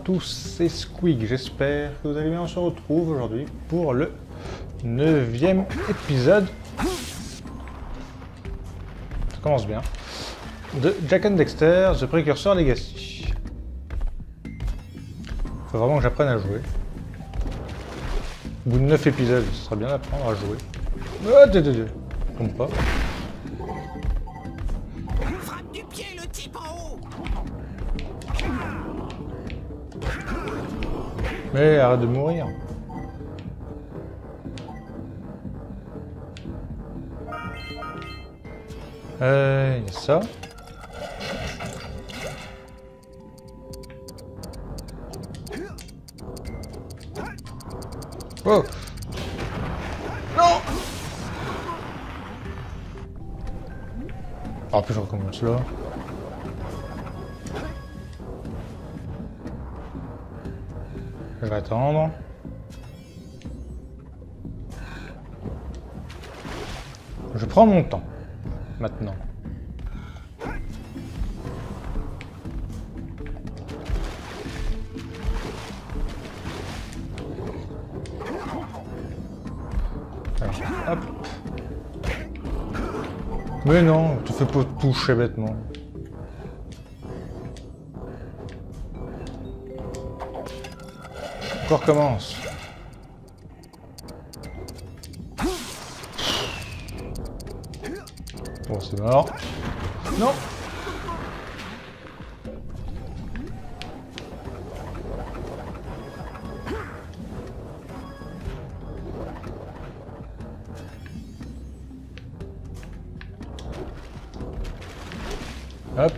tous, c'est Squeak, j'espère que vous allez bien. On se retrouve aujourd'hui pour le 9e épisode. Ça commence bien. De Jak and Daxter, The Precursor Legacy. Faut vraiment que j'apprenne à jouer. Au bout de 9 épisodes, ce sera bien d'apprendre à jouer. Ah, tombe pas. Frappe du pied le type en haut. Mais arrête de mourir. Il y a ça. Oh! Non! Ah, puis je recommence là. Je vais attendre. Je prends mon temps. Maintenant. Alors, hop. Mais non, tu fais pas toucher bêtement. On recommence. Bon, c'est mort. Non! Hop.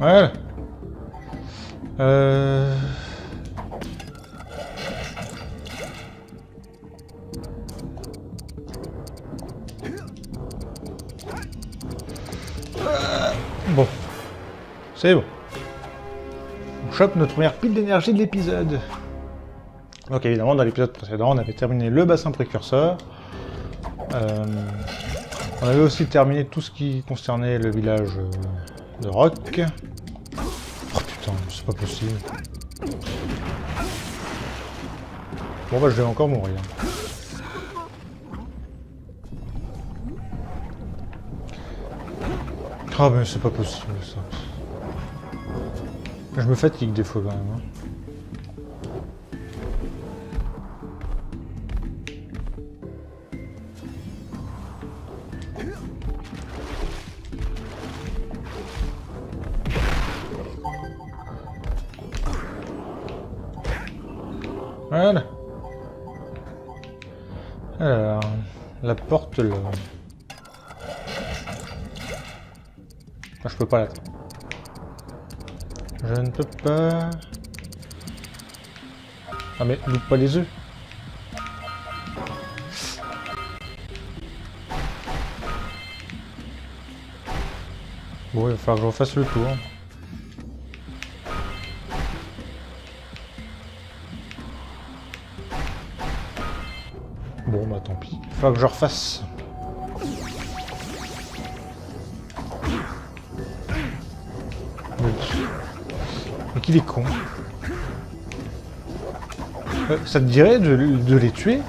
Ouais. Bon. C'est bon. On chope notre première pile d'énergie de l'épisode. Donc évidemment, dans l'épisode précédent, on avait terminé le bassin précurseur. On avait aussi terminé tout ce qui concernait le village de Rock. Oh putain, c'est pas possible. Bon bah je vais encore mourir. Ah mais c'est pas possible ça. Je me fatigue des fois quand même. Hein. Voilà. Alors, la porte là. Ah, je peux pas l'atteindre. Je ne peux pas. Ah mais loupe pas les œufs. Bon, il va falloir que je refasse le tour. Bon bah tant pis. Il faut que je refasse. Mais qu'il est con. Ça te dirait de les tuer?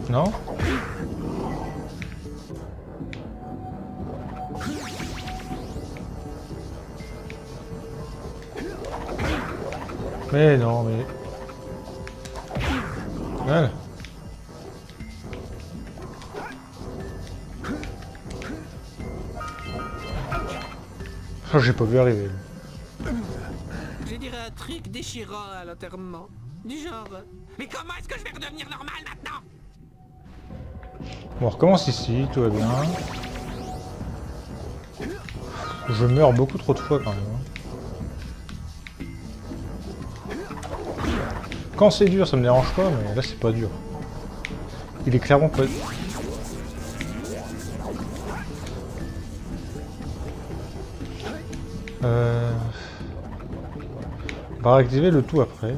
Non? Mais non, mais... Voilà. Oh, j'ai pas vu arriver. Je dirais un truc déchirant à l'enterrement. Du genre... Mais comment est-ce que je vais redevenir normal maintenant? Bon, on recommence ici, tout va bien. Je meurs beaucoup trop de fois quand même. Quand c'est dur, ça me dérange pas, mais là c'est pas dur. Il est clairement pas... On va réactiver le tout après.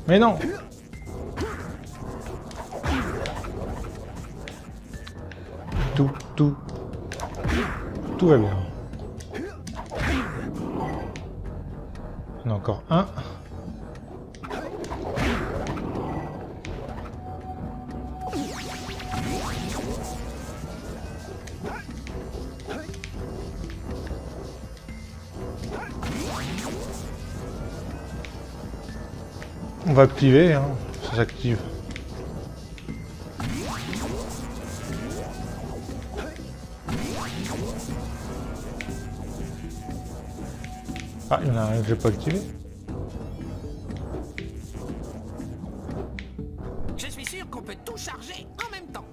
Mais non! Tout va bien. On a encore un. On va activer, hein. Ça s'active. Ah, il y en a un que j'ai pas activé. Je suis sûr qu'on peut tout charger en même temps.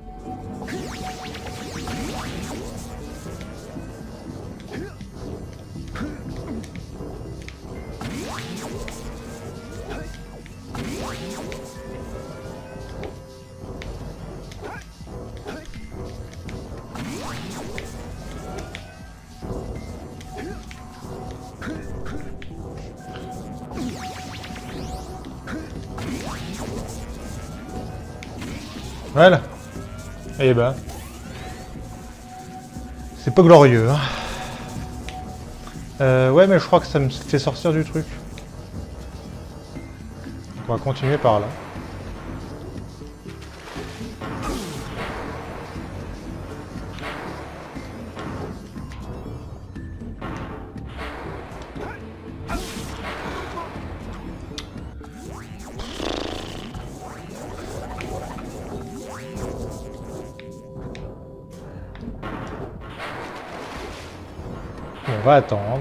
Voilà. Et ben, c'est pas glorieux. Hein. Ouais, mais je crois que ça me fait sortir du truc. On va continuer par là. On va attendre.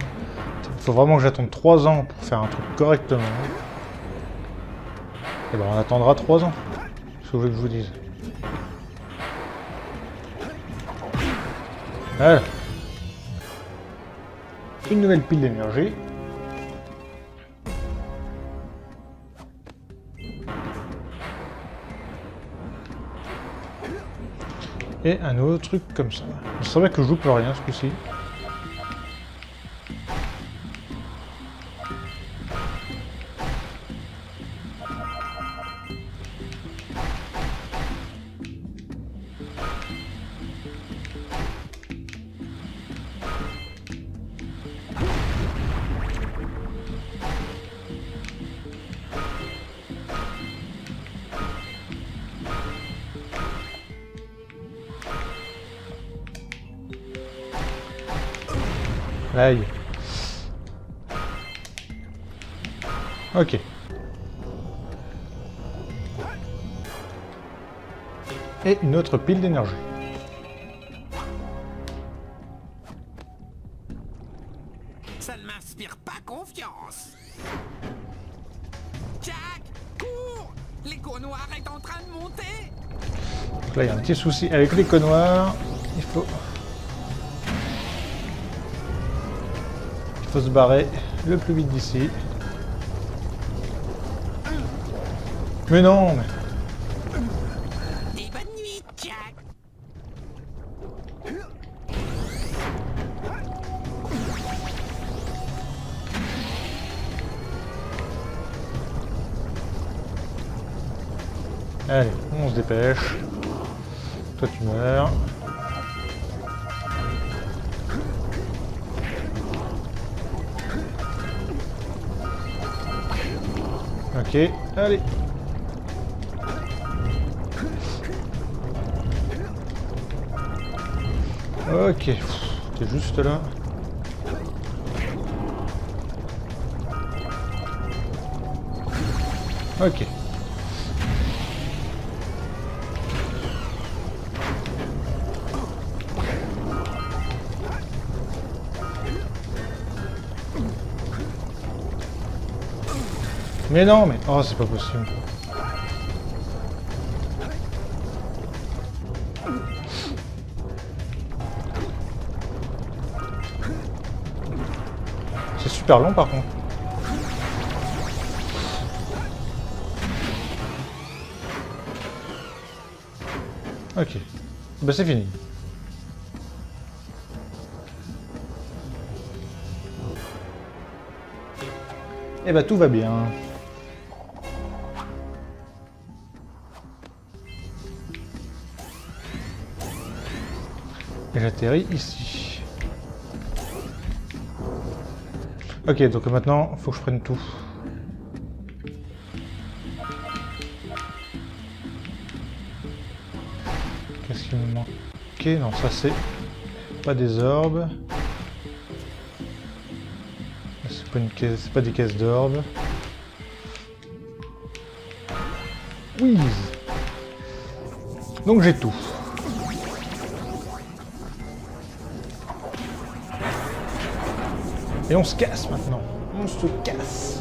Il faut vraiment que j'attende 3 ans pour faire un truc correctement. Et ben on attendra 3 ans. C'est ce que vous voulez que je vous dise. Voilà. Une nouvelle pile d'énergie. Et un autre truc comme ça. Je savais que je joue pour rien ce coup-ci. Aïe. Ok. Et une autre pile d'énergie. Ça ne m'inspire pas confiance. Jack, cours! L'écho noir est en train de monter. Donc là, il y a un petit souci avec l'écho noir. Il faut se barrer le plus vite d'ici. Mais non, mais... Et bonne nuit, Jack. Allez, on se dépêche. Toi, tu meurs. Ok, allez. Ok, t'es juste là. Ok. Mais non, mais... Oh, c'est pas possible. C'est super long, par contre. Ok. Bah c'est fini. Et bah tout va bien. Et j'atterris ici. Ok, donc maintenant, faut que je prenne tout. Qu'est-ce qu'il me manque? Ok, non, ça c'est pas des orbes. C'est pas une caisse, c'est pas des caisses d'orbes. Oui. Donc j'ai tout. Et on se casse maintenant. On se casse.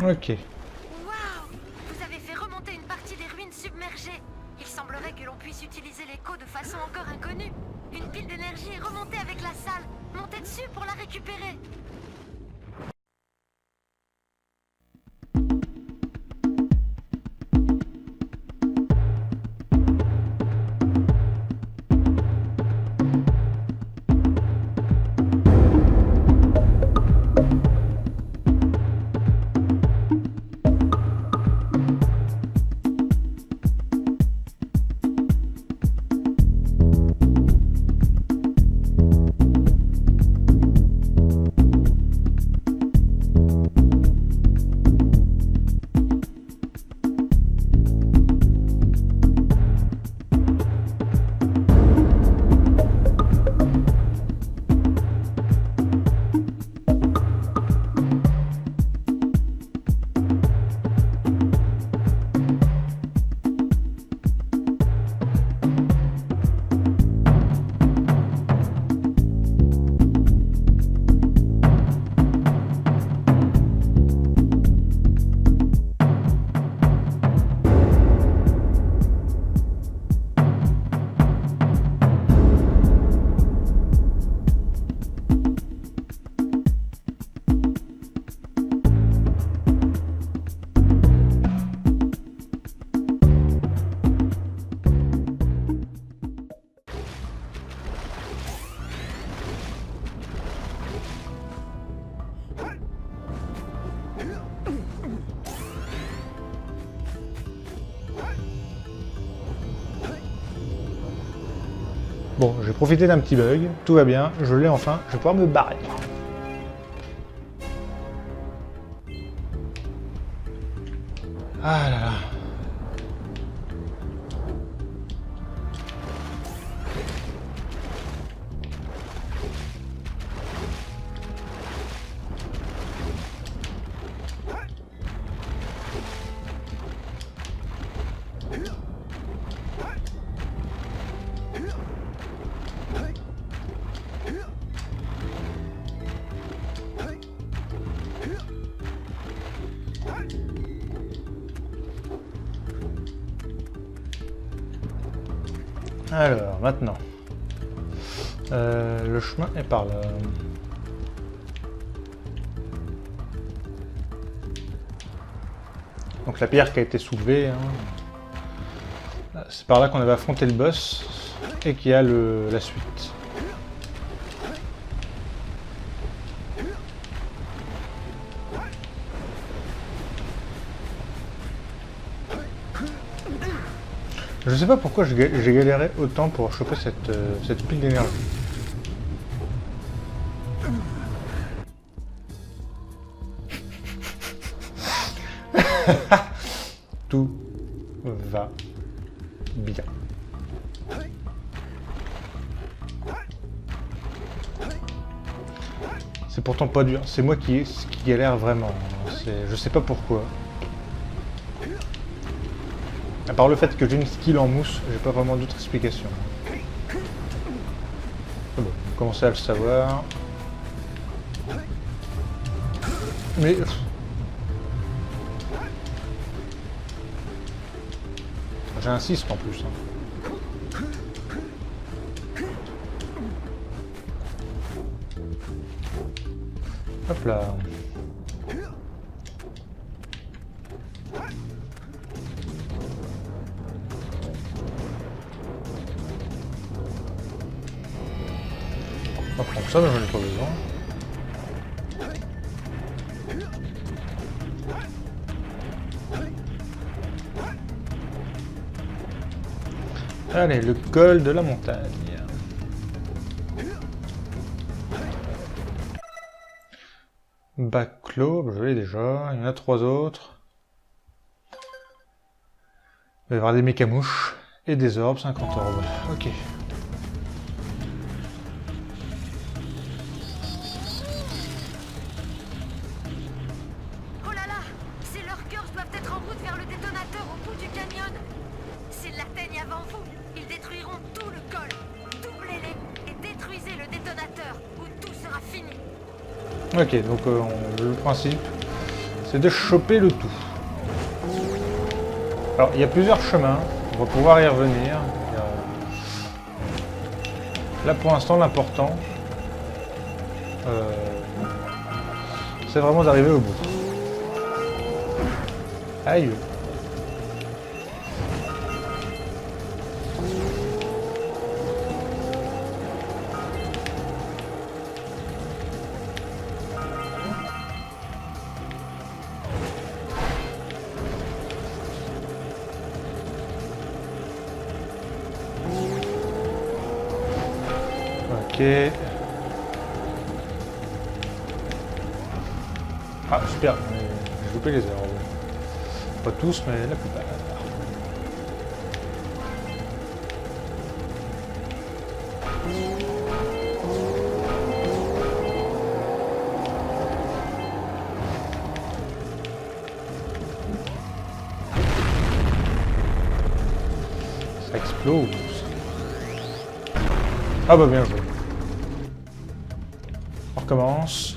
Ok. Waouh! Vous avez fait remonter une partie des ruines submergées. Il semblerait que l'on puisse utiliser l'écho de façon encore inconnue. Une pile d'énergie est remontée avec la salle. Montez dessus pour la récupérer. Bon, j'ai profité d'un petit bug, tout va bien, je l'ai enfin, je vais pouvoir me barrer. Ah là là. Alors, maintenant. Le chemin est par là. Donc la pierre qui a été soulevée, hein. C'est par là qu'on avait affronté le boss et qu'il y a la suite. Je sais pas pourquoi j'ai galéré autant pour choper cette pile d'énergie. Tout va bien. C'est pourtant pas dur, c'est moi qui galère vraiment. Je sais pas pourquoi. À part le fait que j'ai une skill en mousse, j'ai pas vraiment d'autre explication. Bon, vous commencez à le savoir. Mais... J'insiste en plus. Hein. Hop là. On va prendre ça, mais j'en ai pas besoin. Allez, le col de la montagne. Backlog, je l'ai déjà. Il y en a 3 autres. Il va y avoir des mécamouches et des orbes, 50 orbes. Ok. Oh là là, ces lurkers doivent être en route vers le détonateur au bout du canyon. S'ils l'atteignent avant vous, ils détruiront tout le col. Doublez-les et détruisez le détonateur, ou tout sera fini. Ok, donc le principe, c'est de choper le tout. Alors, il y a plusieurs chemins, on va pouvoir y revenir. Là, pour l'instant, l'important, c'est vraiment d'arriver au bout. Aïe. Ok. Ah, super, j'ai loupé les herbes. Pas tous, mais la plupart. Ça explose. Ah bah bien joué. On recommence.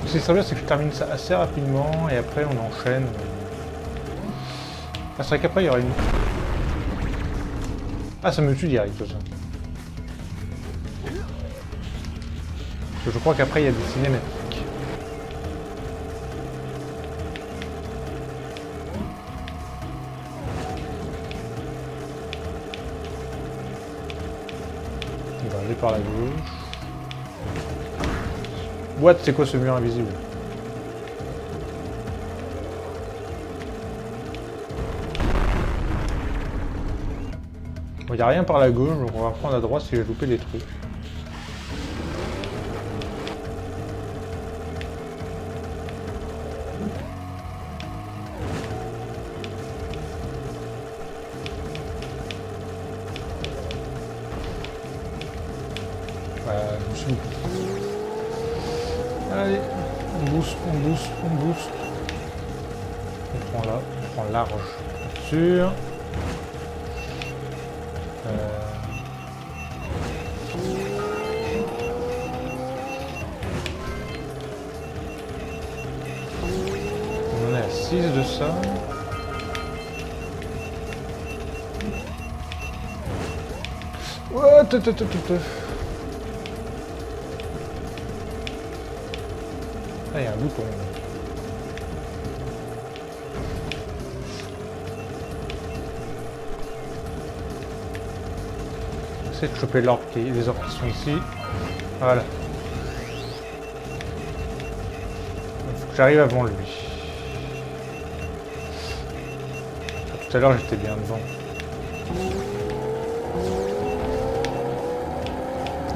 Ce qui serait bien, c'est que je termine ça assez rapidement et après on enchaîne. Ah, c'est vrai qu'après il y aura une... Ah, ça me tue direct ça. Parce que je crois qu'après il y a des cinématiques. On va aller par la gauche. What? C'est quoi ce mur invisible? Bon, y a rien par la gauche, donc on va reprendre à droite si j'ai loupé des trucs. Voilà, je me suis loupé. Allez, on booste, on booste, on booste. On prend là, on prend large, sûr. On en est à 6 de ça. What? Ah, il y a un bouton. J'essaie de choper l'orbe les orbes qui sont ici. Voilà. Faut que j'arrive avant lui. Tout à l'heure j'étais bien devant.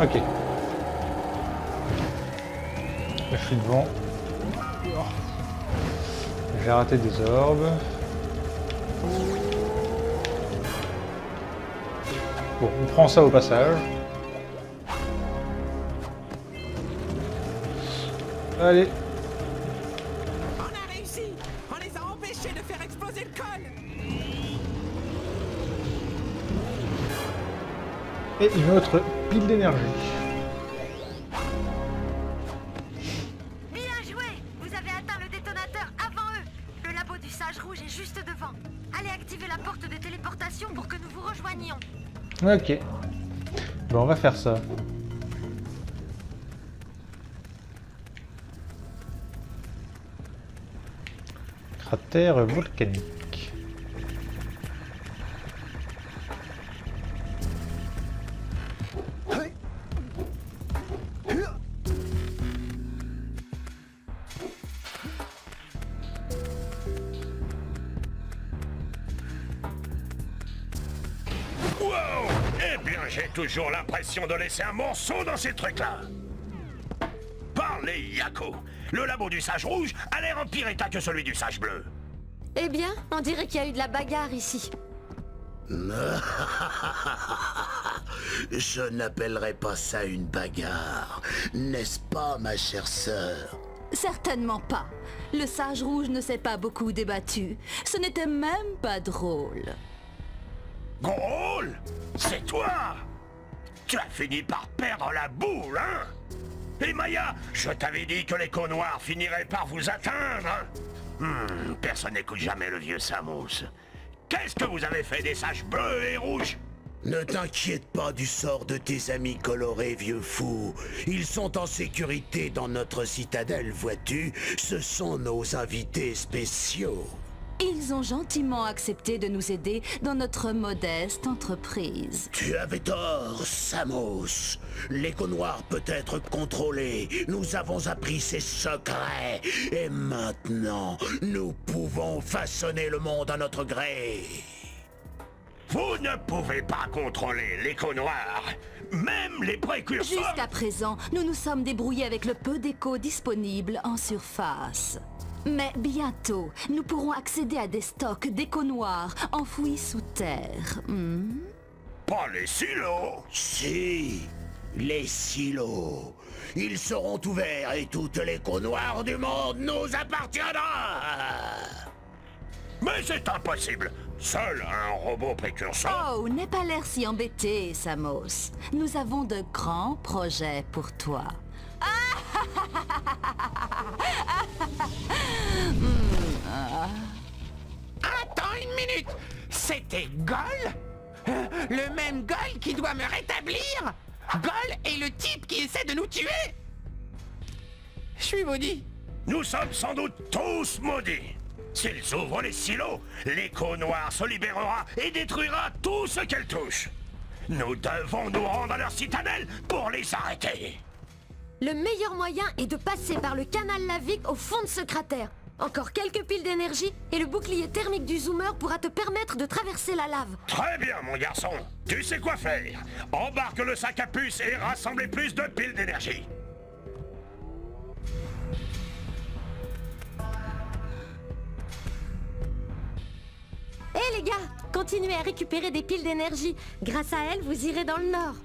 Ok. Là je suis devant. J'ai raté des orbes. Bon, on prend ça au passage. Allez. On a réussi! On les a empêchés de faire exploser le col! Et une autre pile d'énergie. Bien joué! Vous avez atteint le détonateur avant eux. Le labo du sage d'émerger juste devant. Allez activer la porte de téléportation pour que nous vous rejoignions. Ok. Bon, on va faire ça. Cratère volcanique. Wow! Eh bien, j'ai toujours l'impression de laisser un morceau dans ces trucs-là. Parlez, Yako. Le labo du sage rouge a l'air en pire état que celui du sage bleu. Eh bien, on dirait qu'il y a eu de la bagarre ici. Je n'appellerais pas ça une bagarre, n'est-ce pas, ma chère sœur? Certainement pas. Le sage rouge ne s'est pas beaucoup débattu. Ce n'était même pas drôle. Drôle? C'est toi? Tu as fini par perdre la boule, hein? Et Maya, je t'avais dit que l'écho noir finirait par vous atteindre. Personne n'écoute jamais le vieux Samos. Qu'est-ce que vous avez fait des sages bleus et rouges? Ne t'inquiète pas du sort de tes amis colorés, vieux fou. Ils sont en sécurité dans notre citadelle, vois-tu? Ce sont nos invités spéciaux. Ils ont gentiment accepté de nous aider dans notre modeste entreprise. Tu avais tort, Samos. L'écho noir peut être contrôlé. Nous avons appris ses secrets. Et maintenant, nous pouvons façonner le monde à notre gré. Vous ne pouvez pas contrôler l'écho noir. Même les précurseurs... Jusqu'à présent, nous nous sommes débrouillés avec le peu d'écho disponible en surface. Mais bientôt, nous pourrons accéder à des stocks d'écho noirs enfouis sous terre. Pas les silos. Si, les silos. Ils seront ouverts et toutes les l'écho noir du monde nous appartiendra. Mais c'est impossible. Seul un robot précurseur... Oh, n'aie pas l'air si embêté, Samos. Nous avons de grands projets pour toi. Attends une minute. C'était Gol? Le même Gol qui doit me rétablir? Gol est le type qui essaie de nous tuer? Je suis maudit. Nous sommes sans doute tous maudits. S'ils ouvrent les silos, l'écho noir se libérera et détruira tout ce qu'elle touche. Nous devons nous rendre à leur citadelle pour les arrêter. Le meilleur moyen est de passer par le canal lavique au fond de ce cratère. Encore quelques piles d'énergie et le bouclier thermique du zoomer pourra te permettre de traverser la lave. Très bien, mon garçon. Tu sais quoi faire. Embarque le sac à puce et rassemblez plus de piles d'énergie. Hé les gars, continuez à récupérer des piles d'énergie. Grâce à elles, vous irez dans le nord.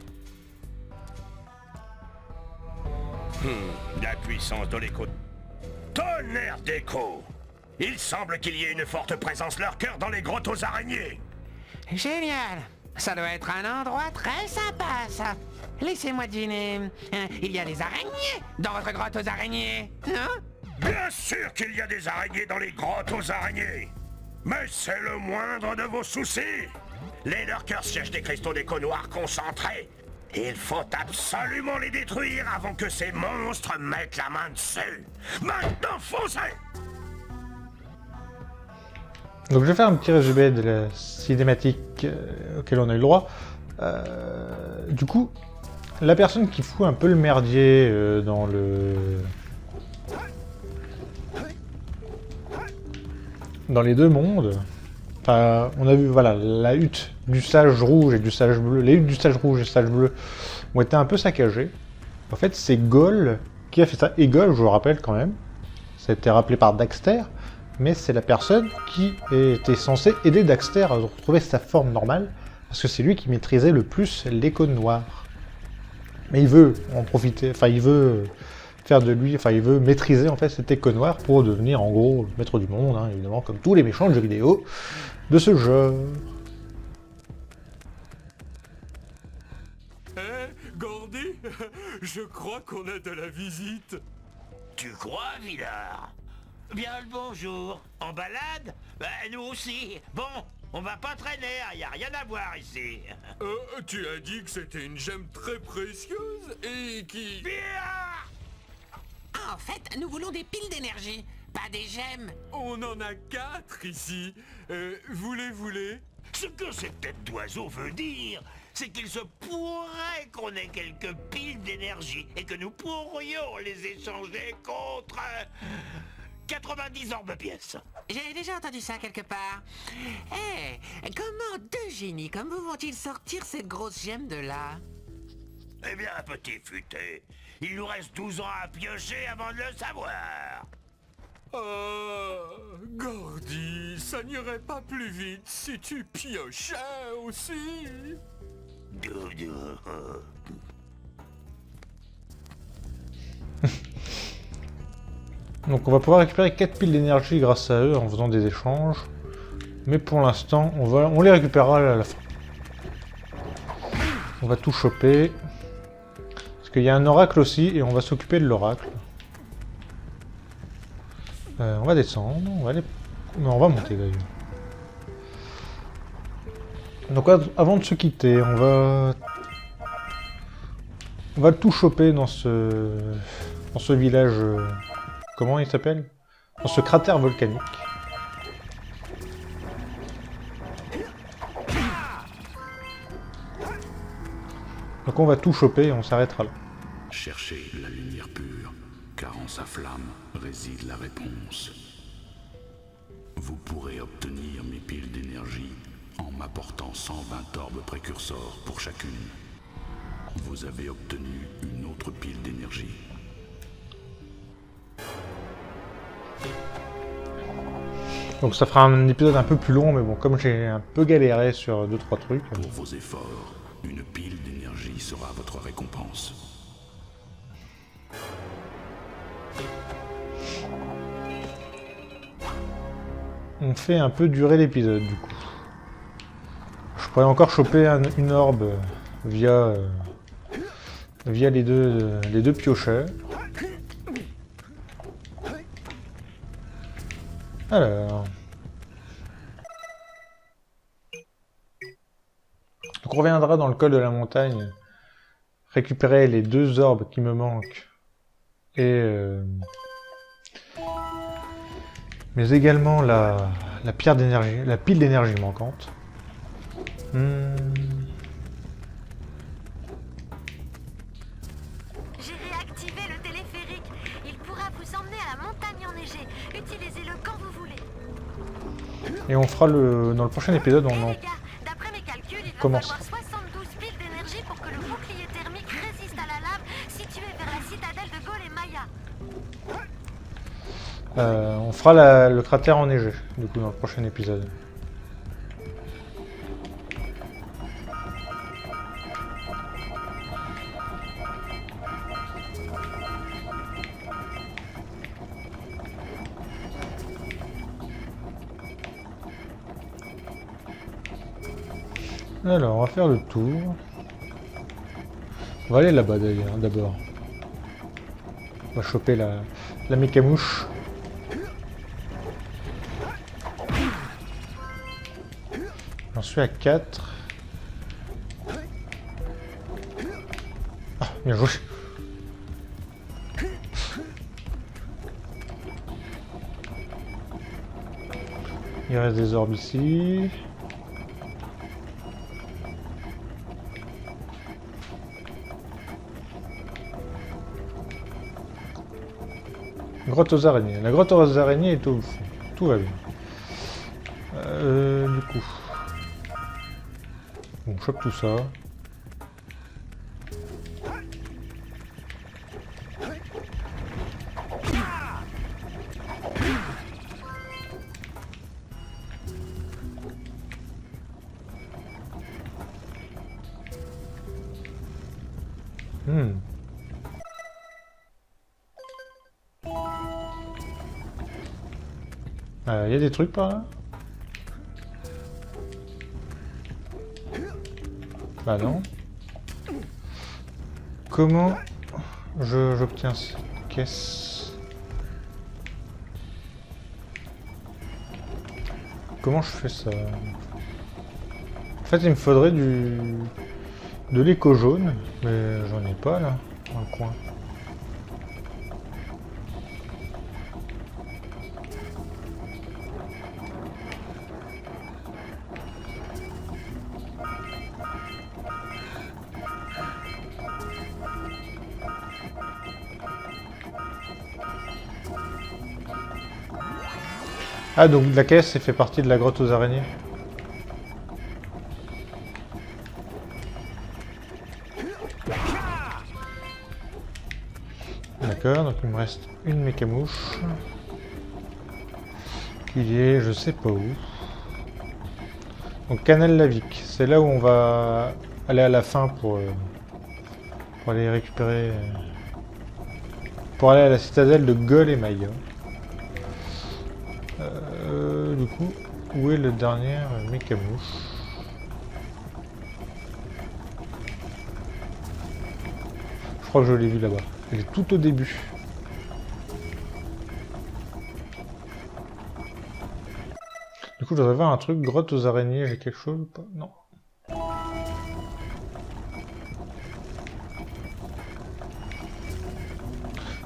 La puissance de l'écho. Tonnerre d'écho. Il semble qu'il y ait une forte présence lurker dans les grottes aux araignées. Génial. Ça doit être un endroit très sympa, ça. Laissez-moi deviner. Il y a des araignées dans votre grotte aux araignées, non? Bien sûr qu'il y a des araignées dans les grottes aux araignées. Mais c'est le moindre de vos soucis. Les lurkers cherchent des cristaux d'écho noirs concentrés. Il faut absolument les détruire avant que ces monstres mettent la main dessus. Maintenant, foncez! Donc je vais faire un petit résumé de la cinématique auquel on a eu le droit. Du coup, la personne qui fout un peu le merdier dans les deux mondes. Enfin, on a vu, voilà, la hutte du sage rouge et du sage bleu. Les huttes du sage rouge et du sage bleu ont été un peu saccagées. En fait, c'est Gol qui a fait ça. Et Gol, je vous le rappelle quand même, ça a été rappelé par Daxter, mais c'est la personne qui était censée aider Daxter à retrouver sa forme normale, parce que c'est lui qui maîtrisait le plus l'écho noir. Mais il veut en profiter, enfin il veut faire de lui, enfin il veut maîtriser en fait cet écho noir pour devenir en gros le maître du monde, hein, évidemment, comme tous les méchants de jeux vidéo de ce genre. Gordy, je crois qu'on a de la visite. Tu crois, Villard? Bien le bonjour. En balade? Nous aussi. Bon, on va pas traîner, y a rien à voir ici. Tu as dit que c'était une gemme très précieuse et qui... En fait, nous voulons des piles d'énergie, pas des gemmes. On en a 4 ici. Voulez? Ce que cette tête d'oiseau veut dire, c'est qu'il se pourrait qu'on ait quelques piles d'énergie et que nous pourrions les échanger contre 90 orbes pièces. J'ai déjà entendu ça quelque part. Comment deux génies comme vous vont-ils sortir cette grosse gemme de là? Eh bien, petit futé, il nous reste 12 ans à piocher avant de le savoir. Gordy, ça n'irait pas plus vite si tu piochais aussi. Donc on va pouvoir récupérer 4 piles d'énergie grâce à eux en faisant des échanges. Mais pour l'instant, on les récupérera à la fin. On va tout choper. Parce qu'il y a un oracle aussi et on va s'occuper de l'oracle. On va descendre, on va aller... Non, on va monter d'ailleurs. Donc avant de se quitter, on va tout choper dans ce village... Comment il s'appelle? Dans ce cratère volcanique. Donc on va tout choper et on s'arrêtera là. Cherchez la lumière pure, car en sa flamme réside la réponse. Vous pourrez obtenir mes piles d'énergie en m'apportant 120 orbes précurseurs pour chacune. Vous avez obtenu une autre pile d'énergie. Donc ça fera un épisode un peu plus long, mais bon, comme j'ai un peu galéré sur 2-3 trucs... Pour vos efforts, une pile d'énergie sera votre récompense. On fait un peu durer l'épisode, du coup. Je pourrais encore choper une orbe via les deux piocheurs. Alors... Donc on reviendra dans le col de la montagne, récupérer les 2 orbes qui me manquent, et mais également la pierre d'énergie, la pile d'énergie manquante. J'ai réactivé le téléphérique. Il pourra vous emmener à la montagne enneigée. Utilisez-le quand vous voulez. Et on fera dans le prochain épisode, on en Les gars, d'après mes calculs, il va commence. falloir 72 piles d'énergie pour que le bouclier thermique résiste à la lave située vers la citadelle de Gaulle et Maya. On fera le cratère enneigé, du coup, dans le prochain épisode. Alors, on va faire le tour. On va aller là-bas d'ailleurs, d'abord. On va choper la mécamouche. J'en suis à 4. Ah, bien joué. Il reste des orbes ici. Grotte aux araignées. La grotte aux araignées est au fond. Tout va bien. Du coup... On chope tout ça. Il y a des trucs par là? Bah non. Comment j'obtiens cette caisse? comment je fais ça? En fait, il me faudrait de l'écho jaune, mais j'en ai pas là, dans le coin. Ah, donc la caisse, elle fait partie de la grotte aux araignées. D'accord, donc il me reste une mécamouche. Qui est, je sais pas où. Donc Canal Lavic, c'est là où on va aller à la fin pour aller récupérer... pour aller à la citadelle de Gol et Maya. Du coup, où est le dernier mécamouche? Je crois que je l'ai vu là-bas. Il est tout au début. Du coup, je devrais voir un truc. Grotte aux araignées, j'ai quelque chose ou pas? Non.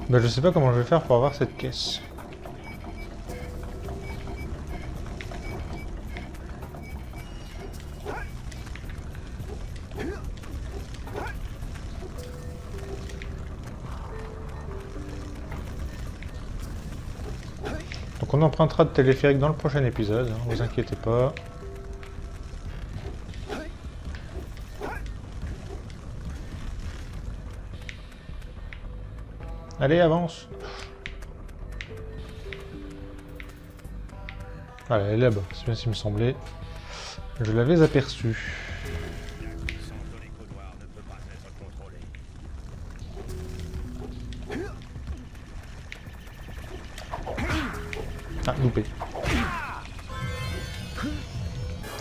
Ben, je sais pas comment je vais faire pour avoir cette caisse. Donc on empruntera de téléphérique dans le prochain épisode, hein, vous inquiétez pas. Allez, avance. Voilà, elle est là-bas, c'est bien ce qui me semblait. Je l'avais aperçue. Ah, loupé.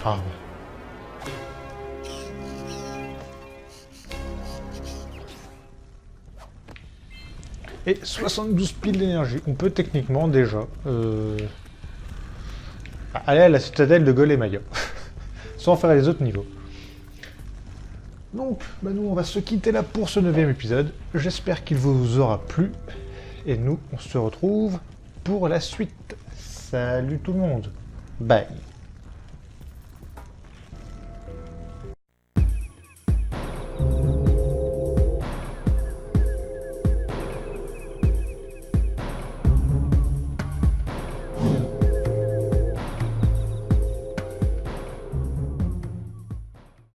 Ah. Et 72 piles d'énergie. On peut techniquement déjà aller à la citadelle de Gol et Maya. Sans faire les autres niveaux. Donc, bah nous on va se quitter là pour ce 9e épisode. J'espère qu'il vous aura plu. Et nous, on se retrouve pour la suite. Salut tout le monde. Bye.